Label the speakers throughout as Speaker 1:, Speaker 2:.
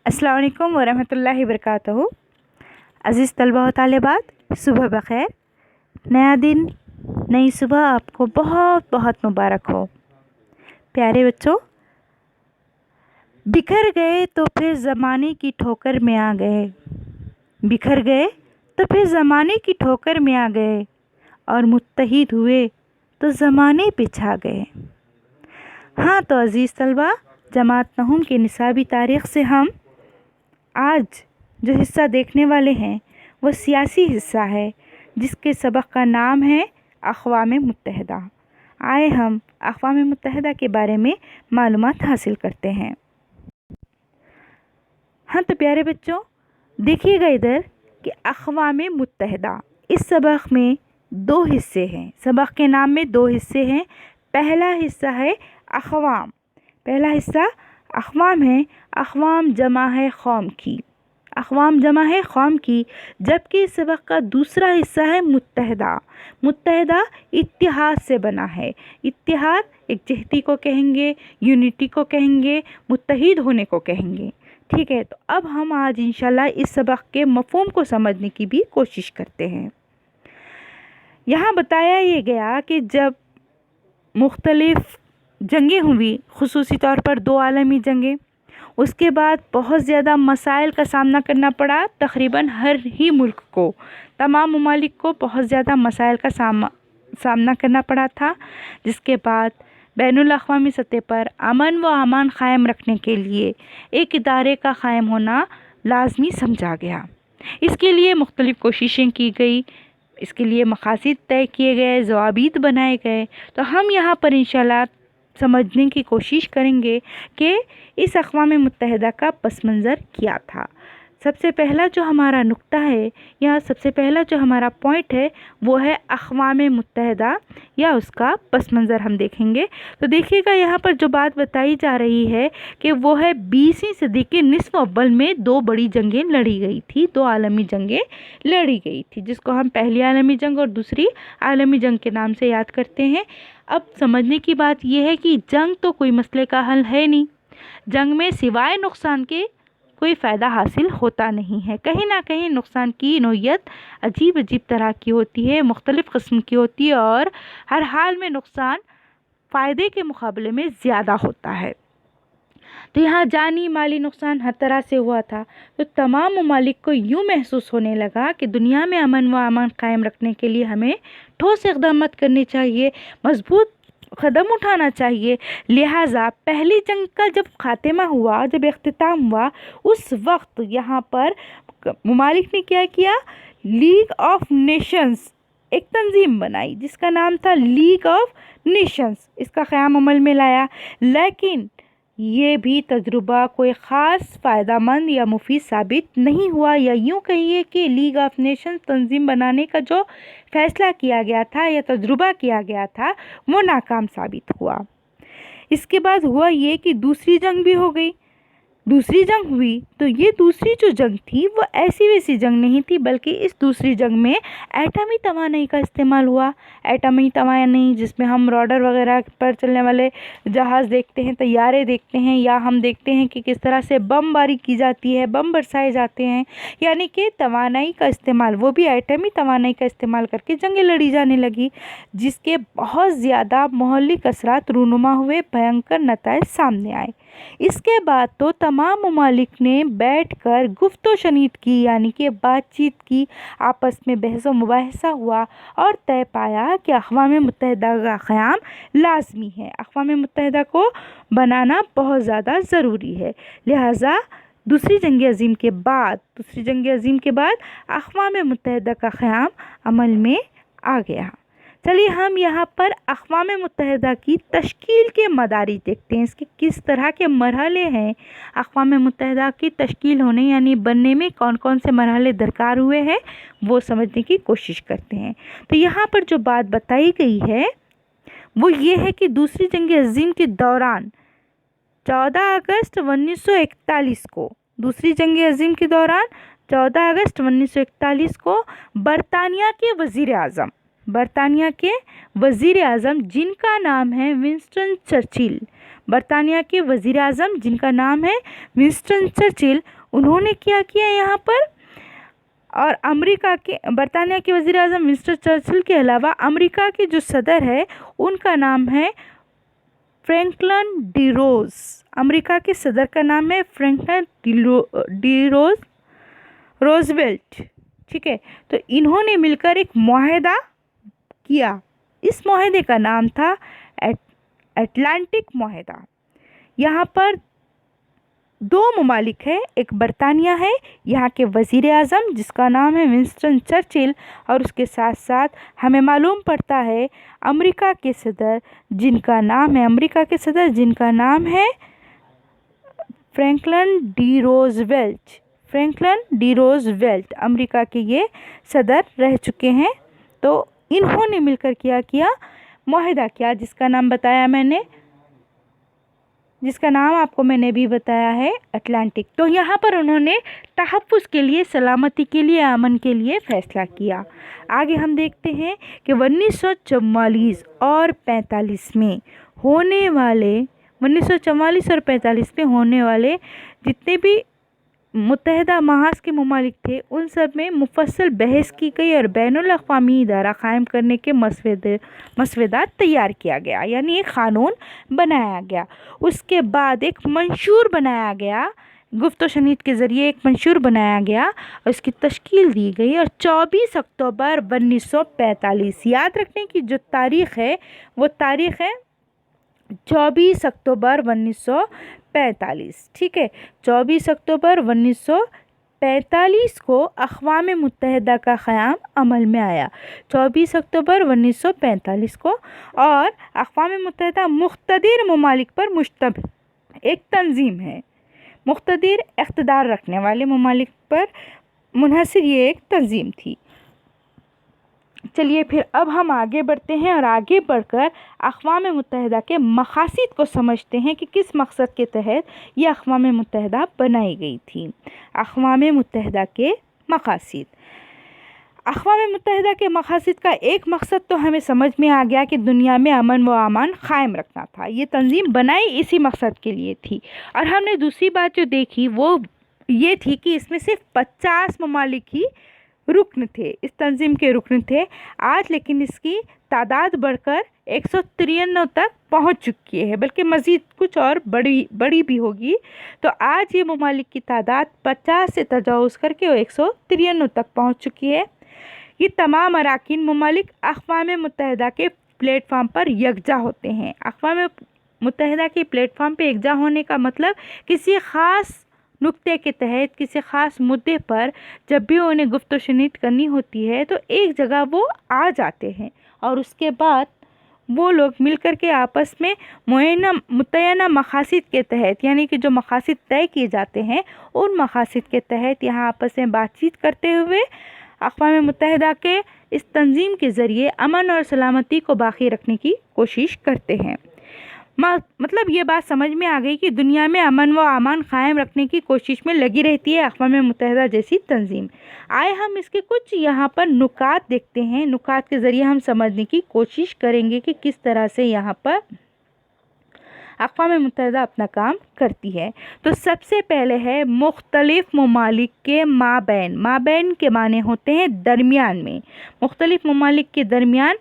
Speaker 1: अस्सलाम वालेकुम वरहमतुल्लाहि वबरकातुहू। अज़ीज़ तलबा व तालिबात, सुबह बख़ैर। नया दिन, नई सुबह आपको बहुत बहुत मुबारक हो। प्यारे बच्चों, बिखर गए तो फिर ज़माने की ठोकर में आ गए, बिखर गए तो फिर ज़माने की ठोकर में आ गए, और मुत्तहिद हुए तो ज़माने पे छा गए। हाँ तो अज़ीज़ तलबा, जमात नहुम के निसाबी तारीख़ से हम आज जो हिस्सा देखने वाले हैं वो सियासी हिस्सा है, जिसके सबक का नाम है अक़वाम मुत्तहिदा। आए हम अक़वाम मुत्तहिदा के बारे में मालूमात हासिल करते हैं। हाँ तो प्यारे बच्चों, देखिएगा इधर कि अक़वाम मुत्तहिदा, इस सबक में दो हिस्से हैं। सबक के नाम में दो हिस्से हैं। पहला हिस्सा है अक़वाम, पहला हिस्सा अक़वाम है। अक़वाम जमा है कौम की, अक़वाम जमा है कौम की। जबकि इस सबक का दूसरा हिस्सा है मुत्तहिदा। मुत्तहिदा इत्तिहाद से बना है। इत्तिहाद एकजहती को कहेंगे, यूनिटी को कहेंगे, मुत्तहिद होने को कहेंगे। ठीक है, तो अब हम आज इंशाल्लाह इस सबक के मफ़हूम को समझने की भी कोशिश करते हैं। यहाँ बताया ये गया कि जब मुख्तलिफ़ जंगें हुई, ख़ुसूसी तौर पर दो आलमी जंगें, उसके बाद बहुत ज़्यादा मसाइल का सामना करना पड़ा तकरीबन हर ही मुल्क को, तमाम ममालिक को बहुत ज़्यादा मसाइल का सामना करना पड़ा था। जिसके बाद बैनुल अक़वामी सतह पर अमन व अमान क़ायम रखने के लिए एक इदारे का क़ायम होना लाज़मी समझा गया। इसके लिए मुख्तलिफ़ कोशिशें की गई, इसके लिए मक़ासिद तय किए गए, ज़वाबीत बनाए गए। तो हम यहाँ पर इंशाल्लाह समझने की कोशिश करेंगे कि इस अक़वाम मुत्तहिदा का पस मंज़र क्या था। सबसे पहला जो हमारा नुक्ता है, या सबसे पहला जो हमारा पॉइंट है, वो है अक़वाम मुत्तहिदा या उसका पस मंज़र हम देखेंगे। तो देखिएगा यहाँ पर जो बात बताई जा रही है कि वो है 20वीं सदी के निस्फ़ अव्वल में दो बड़ी जंगें लड़ी गई थी, दो आलमी जंगें लड़ी गई थी, जिसको हम पहली आलमी जंग और दूसरी आलमी जंग के नाम से याद करते हैं। अब समझने की बात यह है कि जंग तो कोई मसले का हल है नहीं, जंग में सिवाय नुकसान के कोई फ़ायदा हासिल होता नहीं है। कहीं ना कहीं नुकसान की नोयत अजीब अजीब तरह की होती है, मुख्तलिफ़ किस्म की होती है, और हर हाल में नुकसान फ़ायदे के मुकाबले में ज़्यादा होता है। तो यहाँ जानी माली नुकसान हर तरह से हुआ था। तो तमाम ममालिक को यूँ महसूस होने लगा कि दुनिया में अमन व अमान कायम रखने के लिए हमें ठोस इक़दाम करने चाहिए, मजबूत कदम उठाना चाहिए। लिहाजा पहली जंग का जब खात्मा हुआ, जब इख्तिताम हुआ, उस वक्त यहाँ पर ममालिक ने क्या किया, लीग ऑफ नेशंस एक तंजीम बनाई जिसका नाम था लीग ऑफ नेशंस। इसका क़याम अमल में लाया, लेकिन ये भी तजुर्बा कोई ख़ास फ़ायदामंद या मुफीद साबित नहीं हुआ, या यूँ कहिए कि लीग ऑफ नेशंस तंजीम बनाने का जो फ़ैसला किया गया था या तजुर्बा किया गया था वो नाकाम साबित हुआ। इसके बाद हुआ ये कि दूसरी जंग भी हो गई। दूसरी जंग हुई तो ये दूसरी जो जंग थी वो ऐसी वैसी जंग नहीं थी, बल्कि इस दूसरी जंग में एटमी तवानाई का इस्तेमाल हुआ। एटमी तवानाई जिसमें हम रॉडर वगैरह पर चलने वाले जहाज़ देखते हैं, तैयारे देखते हैं, या हम देखते हैं कि किस तरह से बमबारी की जाती है, बम बरसाए जाते हैं, यानी कि तवानाई का इस्तेमाल, वो भी एटमी तवानाई का इस्तेमाल करके जंगें लड़ी जाने लगी, जिसके बहुत ज़्यादा महलिक असरात रूनुमा हुए, भयंकर नताइज सामने आए। इसके बाद तो तमाम ममालिक ने बैठकर गुफ्तो शनीद की, यानी कि बातचीत की, आपस में बहस व मुबाहिसा हुआ और तय पाया कि अक़वाम मुत्तहिदा का क़याम लाज़मी है, अक़वाम मुत्तहिदा को बनाना बहुत ज़्यादा ज़रूरी है। लिहाजा दूसरी जंग अज़ीम के बाद अक़वाम मुत्तहिदा का क़याम अमल में आ गया। चलिए हम यहाँ पर अक़वाम मुत्तहिदा की तश्कील के मदारिज देखते हैं, इसके किस तरह के मरहले हैं। अक़वाम मुत्तहिदा की तश्कील होने यानी बनने में कौन कौन से मरहले दरकार हुए हैं वो समझने की कोशिश करते हैं। तो यहाँ पर जो बात बताई गई है वो ये है कि दूसरी जंग अज़ीम के दौरान 14 अगस्त 1941 को, दूसरी जंग अज़ीम के दौरान 14 अगस्त 1941 को बरतानिया के वज़ीर आज़म जिनका नाम है विंस्टन चर्चिल, बरतानिया के वज़ीर आज़म जिनका नाम है विंस्टन चर्चिल, انہوں نے کیا کیا یہاں پر، اور امریکہ کے برطانیہ کے وزیر اعظم ونسٹن چرچل کے علاوہ امریکہ کے جو صدر ہے ان کا نام ہے فرینکلن ڈی روز. امریکہ کے صدر کا نام ہے فرینکلن ڈی روزویلٹ. ٹھیک ہے، تو انہوں نے مل کر ایک معاہدہ کیا. اس معاہدے کا نام تھا اٹلانٹک معاہدہ. یہاں پر دو ممالک ہیں، ایک برطانیہ ہے، یہاں کے وزیر اعظم جس کا نام ہے ونسٹن چرچل، اور اس کے ساتھ ساتھ ہمیں معلوم پڑتا ہے امریکہ کے صدر جن کا نام ہے فرینکلن ڈی روزویلٹ. امریکہ کے یہ صدر رہ چکے ہیں. تو انہوں نے مل کر کیا معاہدہ کیا، جس کا نام بتایا میں نے، جس کا نام آپ کو میں نے بھی بتایا ہے اٹلانٹک. تو یہاں پر انہوں نے تحفظ کے لیے، سلامتی کے لیے، امن کے لیے فیصلہ کیا. آگے ہم دیکھتے ہیں کہ 1944 اور 45 میں ہونے والے 1944 اور 45 میں ہونے والے جتنے بھی متحدہ محاذ کے ممالک تھے ان سب میں مفصل بحث کی گئی اور بین الاقوامی ادارہ قائم کرنے کے مسودات تیار کیا گیا، یعنی ایک قانون بنایا گیا. اس کے بعد ایک منشور بنایا گیا، گفت و شنید کے ذریعے ایک منشور بنایا گیا اور اس کی تشکیل دی گئی. اور 24 اکتوبر 1945، یاد رکھنے کی جو تاریخ ہے وہ تاریخ ہے 24 اکتوبر 1945. ٹھیک ہے، 24 اکتوبر 1945 کو اقوام متحدہ کا قیام عمل میں آیا. 24 اکتوبر 1945 کو، اور اقوام متحدہ مقتدر ممالک پر مشتمل ایک تنظیم ہے. مقتدر اقتدار رکھنے والے ممالک پر منحصر یہ ایک تنظیم تھی. چلیے پھر اب ہم آگے بڑھتے ہیں اور آگے بڑھ کر اقوام متحدہ کے مقاصد کو سمجھتے ہیں کہ کس مقصد کے تحت یہ اقوام متحدہ بنائی گئی تھی. اقوام متحدہ کے مقاصد. اقوام متحدہ کے مقاصد کا ایک مقصد تو ہمیں سمجھ میں آ گیا کہ دنیا میں امن و امان قائم رکھنا تھا. یہ تنظیم بنائی اسی مقصد کے لیے تھی. اور ہم نے دوسری بات جو دیکھی وہ یہ تھی کہ اس میں صرف 50 ممالک ہی رکن تھے، اس تنظیم کے رکن تھے. آج لیکن اس کی تعداد بڑھ کر 193 تک پہنچ چکی ہے، بلکہ مزید کچھ اور بڑی بھی ہوگی. تو آج یہ ممالک کی تعداد 50 سے تجاوز کر کے 193 تک پہنچ چکی ہے. یہ تمام اراکین ممالک اقوام متحدہ کے پلیٹ فارم پر یکجا ہوتے ہیں. اقوام متحدہ کے پلیٹ فارم پہ یکجا ہونے کا مطلب کسی خاص نقطے کے تحت، کسی خاص مدعے پر جب بھی انہیں گفت و شنید کرنی ہوتی ہے تو ایک جگہ وہ آ جاتے ہیں، اور اس کے بعد وہ لوگ مل کر کے آپس میں متعینہ مقاصد کے تحت، یعنی کہ جو مقاصد طے کیے جاتے ہیں ان مقاصد کے تحت یہاں آپس میں بات چیت کرتے ہوئے اقوام متحدہ کے اس تنظیم کے ذریعے امن اور سلامتی کو باقی رکھنے کی کوشش کرتے ہیں. مطلب یہ بات سمجھ میں آ گئی کہ دنیا میں امن و امان قائم رکھنے کی کوشش میں لگی رہتی ہے اقوام متحدہ جیسی تنظیم. آئے ہم اس کے کچھ یہاں پر نکات دیکھتے ہیں. نکات کے ذریعے ہم سمجھنے کی کوشش کریں گے کہ کس طرح سے یہاں پر اقوام متحدہ اپنا کام کرتی ہے. تو سب سے پہلے ہے مختلف ممالک کے مابین. مابین کے معنی ہوتے ہیں درمیان میں. مختلف ممالک کے درمیان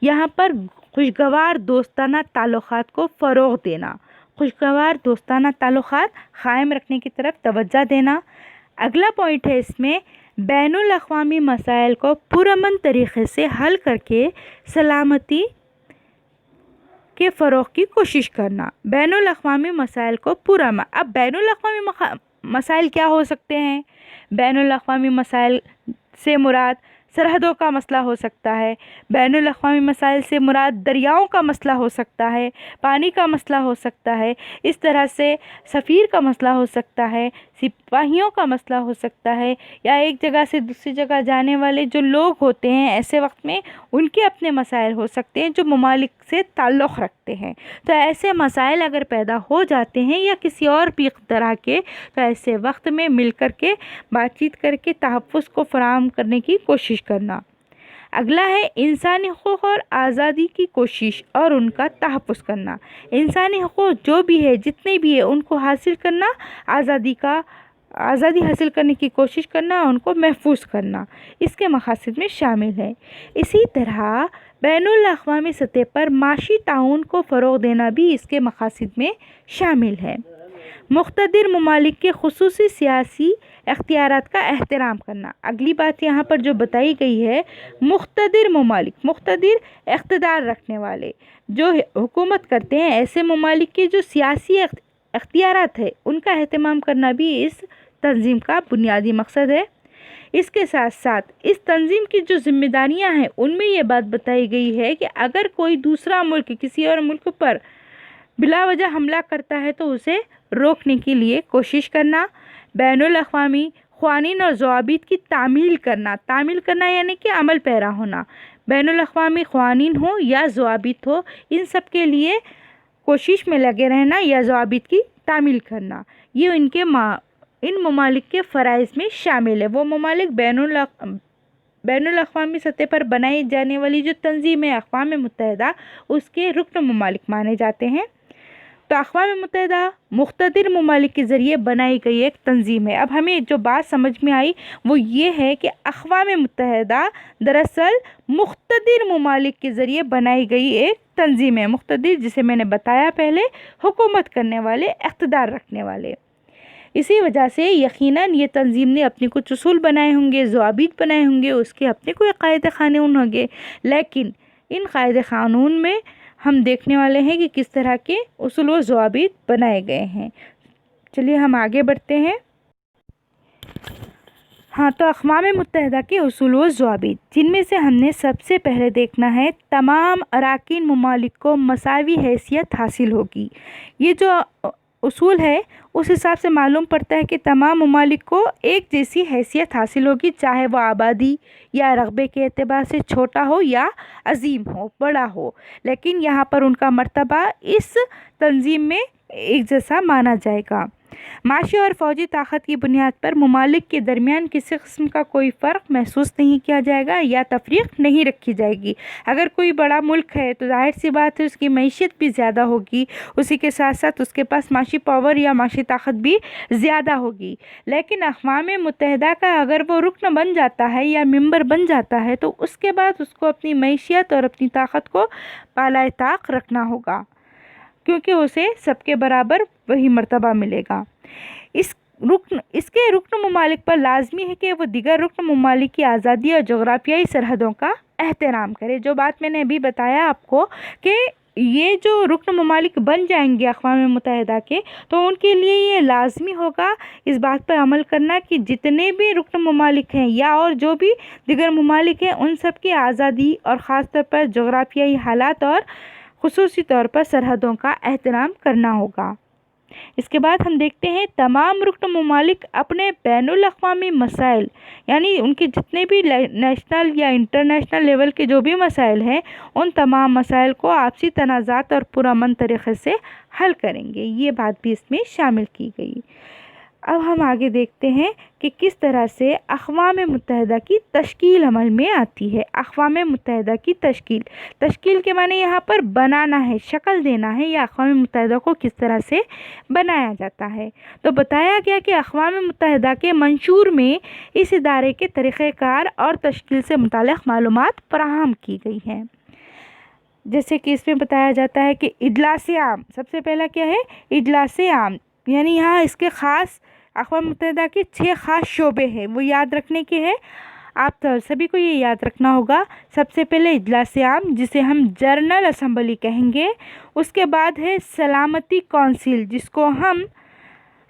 Speaker 1: یہاں پر خوشگوار دوستانہ تعلقات کو فروغ دینا، خوشگوار دوستانہ تعلقات قائم رکھنے کی طرف توجہ دینا. اگلا پوائنٹ ہے اس میں بین الاقوامی مسائل کو پرامن طریقے سے حل کر کے سلامتی کے فروغ کی کوشش کرنا. بین الاقوامی مسائل کو پرامن. اب بین الاقوامی مسائل کیا ہو سکتے ہیں؟ بین الاقوامی مسائل سے مراد سرحدوں کا مسئلہ ہو سکتا ہے. بین الاقوامی مسائل سے مراد دریاؤں کا مسئلہ ہو سکتا ہے، پانی کا مسئلہ ہو سکتا ہے، اس طرح سے سفیر کا مسئلہ ہو سکتا ہے، سپاہیوں کا مسئلہ ہو سکتا ہے، یا ایک جگہ سے دوسری جگہ جانے والے جو لوگ ہوتے ہیں ایسے وقت میں ان کے اپنے مسائل ہو سکتے ہیں جو ممالک سے تعلق رکھتے ہیں. تو ایسے مسائل اگر پیدا ہو جاتے ہیں یا کسی اور بھی طرح کے، تو ایسے وقت میں مل کر کے بات چیت کر کے تحفظ کو فراہم کرنے کی کوشش کرنا. اگلا ہے انسانی حقوق اور آزادی کی کوشش اور ان کا تحفظ کرنا. انسانی حقوق جو بھی ہے، جتنے بھی ہے، ان کو حاصل کرنا، آزادی کا आज़ादी हासिल करने की कोशिश करना, उनको महफूज करना इसके मकासद में शामिल है। इसी तरह बैनुल अक़वामी सतह पर माशी ताउन को फ़रोग़ देना भी इसके मकासद में शामिल है। मुक़्तदिर ममालिक के खुसूसी सियासी इख्तियारात का एहतराम करना। अगली बात यहाँ पर जो बताई गई है, मुक़्तदिर ममालिक, मुक़्तदिर इख्तियार रखने वाले जो हुकूमत करते हैं, ऐसे ममालिक के जो सियासी इख्तियारात है उनका एहतमाम करना भी इस तंज़ीम का बुनियादी मकसद है। इसके साथ साथ इस तंज़ीम की जो ज़िम्मेदारियाँ हैं उनमें ये बात बताई गई है कि अगर कोई दूसरा मुल्क किसी और मुल्क पर बिला वजह हमला करता है तो उसे रोकने के लिए कोशिश करना, बैनुल अक़वामी क़वानीन और ज़वाबित की तामील करना यानी कि अमल पैरा होना। बैनुल अक़वामी क़वानीन हो या ज़वाबित हो, इन सब के लिए कोशिश में लगे रहना या ज़वाबित की तामील करना, ये इन ममालिक के फ़राइज़ में शामिल है। वो ममालिक बैनुल अक़वामी सतह पर बनाई जाने वाली जो तंज़ीम है अक़वाम मुत्तहिदा, उसके रुकन ममालिक माने जाते हैं। तो अक़वाम मुत्तहिदा मुक़्तदिर ममालिक के ज़रिए बनाई गई एक तंज़ीम है। अब हमें जो बात समझ में आई वो ये है कि अक़वाम मुत्तहिदा दरअसल मुक़्तदिर ममालिक के ज़रिए बनाई गई एक तंज़ीम है। मुक़्तदिर जिसे मैंने बताया पहले, हुकूमत करने वाले, इक़्तिदार रखने वाले। इसी वजह से यकीनन ये तंज़ीम ने अपने कुछ उसूल बनाए होंगे, ज़वाबित बनाए होंगे, उसके अपने कोई क़ायदे क़ानून होंगे, लेकिन इन क़ायदे क़ानून में हम देखने वाले हैं कि किस तरह के उसूल व ज़वाबित बनाए गए हैं। चलिए हम आगे बढ़ते हैं। हाँ, तो अक़वाम मुत्तहिदा के उसूल व ज़वाबित, जिनमें से हमने सबसे पहले देखना है तमाम अराकीन ममालिक को मसावी हैसियत हासिल होगी। ये जो उसूल है उस हिसाब से मालूम पड़ता है कि तमाम ममालिक को एक जैसी हैसियत हासिल होगी, चाहे वह आबादी या रग़बे के एतबार से छोटा हो या अज़ीम हो, बड़ा हो, लेकिन यहाँ पर उनका मर्तबा इस तंज़ीम में एक जैसा माना जाएगा। माशी और फ़ौजी ताकत की बुनियाद पर ममालिक के दरमियान किसी किस्म का कोई फ़र्क महसूस नहीं किया जाएगा या तफरीक नहीं रखी जाएगी। अगर कोई बड़ा मुल्क है तो जाहिर सी बात है उसकी मैशियत भी ज़्यादा होगी, उसी के साथ साथ उसके पास माशी पावर या माशी ताकत भी ज़्यादा होगी। लेकिन अक़वाम मुत्तहिदा का अगर वो रुकन बन जाता है या मेंबर बन जाता है तो उसके बाद उसको अपनी मैशियत और अपनी ताकत को पालाए ताक रखना होगा, क्योंकि उसे सबके बराबर वही मर्तबा मिलेगा। इसके रुकन ममालिक पर लाजमी है कि वो दीगर रुकन ममालिक की आज़ादी और जोग्राफियाई सरहदों का एहतराम करे। जो बात मैंने अभी बताया आपको कि ये जो रुकन ममालिक बन जाएंगे अक़वाम मुत्तहिदा के, तो उनके लिए ये लाजमी होगा इस बात पर अमल करना कि जितने भी रुकन ममालिक हैं या और जो भी दीगर ममालिक हैं उन सब की आज़ादी और ख़ास तौर पर जोग्राफियाई हालात और ख़ुसूसी तौर पर सरहदों का एहतराम करना होगा। इसके बाद हम देखते हैं तमाम रुकन ममालिक अपने बैनुल अक़वामी मसाइल, यानी उनके जितने भी नेशनल या इंटरनेशनल लेवल के जो भी मसाइल हैं, उन तमाम मसाइल को आपसी तनाज़ात और पुरअमन तरीक़े से हल करेंगे। ये बात भी इसमें शामिल की गई। अब हम आगे देखते हैं कि किस तरह से अक़वाम मुत्तहिदा की तश्कील अमल में आती है। अक़वाम मुत्तहिदा की तश्कील के माने यहाँ पर बनाना है, शक्ल देना है, या अक़वाम मुत्तहिदा को किस तरह से बनाया जाता है। तो बताया गया कि अक़वाम मुत्तहिदा के मंशूर में इस इदारे के तरीक़ेकार और तश्कील से मुताल्लिक़ मालूमात फ़राहम की गई हैं। जैसे कि इसमें बताया जाता है कि इजलास-ए आम, सबसे पहला क्या है, इजलास-ए आम, यानी यहाँ इसके ख़ास अक़वाम मुत्तहिदा के 6 ख़ास शोबे हैं, वो याद रखने के हैं। आप तो सभी को ये याद रखना होगा। सबसे पहले इजलास आम, जिसे हम जनरल असम्बली कहेंगे। उसके बाद है सलामती कौंसिल, जिसको हम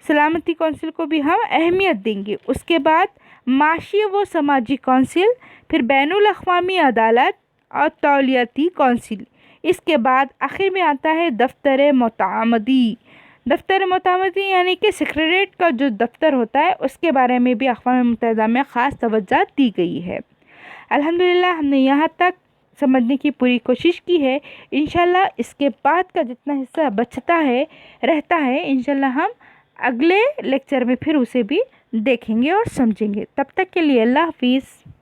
Speaker 1: सलामती कौंसिल को भी हम अहमियत देंगे। उसके बाद माशी व समाजी कौंसिल, फिर बैनुल अक़वामी अदालत और तौलियाती कौंसिल। इसके बाद आखिर में आता है दफ्तर मोतामदी। दफ्तर मोतामदी यानी कि सेक्रेटरीट का जो दफ्तर होता है, उसके बारे में भी अक़वाम मुत्तहिदा में ख़ास तवज्जो दी गई है। अल्हम्दुलिल्लाह हमने यहाँ तक समझने की पूरी कोशिश की है। इंशाल्लाह इसके बाद का जितना हिस्सा बचता है रहता है, इंशाल्लाह हम अगले लेक्चर में फिर उसे भी देखेंगे और समझेंगे। तब तक के लिए अल्लाह हाफ़िज़।